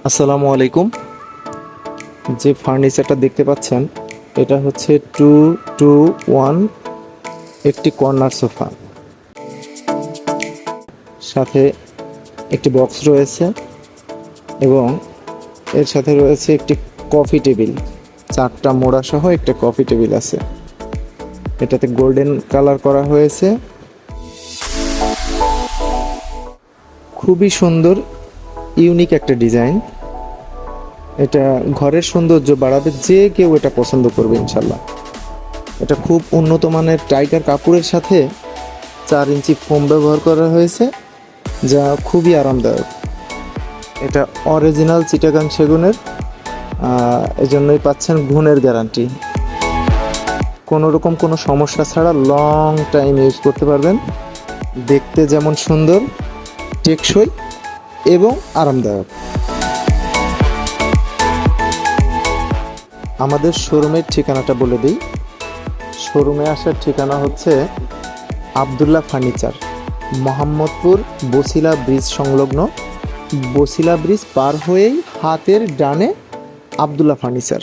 আসসালামু আলাইকুম। যে ফার্নিচারটা দেখতে পাচ্ছেন এটা হচ্ছে 2-2-1 একটি কর্নার সোফা, সাথে একটি বক্স রয়েছে এবং এর সাথে রয়েছে একটি কফি টেবিল, 4টা মোড়া সহ একটা কফি টেবিল আছে। এটাতে গোল্ডেন কালার করা হয়েছে, খুবই সুন্দর ইউনিক একটা ডিজাইন। এটা ঘরের সৌন্দর্য বাড়াবে, যে কেউ এটা পছন্দ করবে ইনশাল্লাহ। এটা খুব উন্নত মানের টাইগার কাপড়ের সাথে 4 ইঞ্চি ফোম ব্যবহার করা হয়েছে, যা খুবই আরামদায়ক। এটা অরিজিনাল চিটাগাং সেগুনের, এজন্যই পাচ্ছেন গুণের গ্যারান্টি। কোনো রকম কোনো সমস্যা ছাড়া লং টাইম ইউজ করতে পারবেন। দেখতে যেমন সুন্দর, টেকসই এবং আরামদায়ক। আমাদের শোরুমের ঠিকানাটা বলে দিই। শোরুমে আসার ঠিকানা হচ্ছে আবদুল্লাহ ফার্নিচার, মোহাম্মদপুর বছিলা ব্রিজ সংলগ্ন। বছিলা ব্রিজ পার হয়েই হাতের ডানে আবদুল্লাহ ফার্নিচার।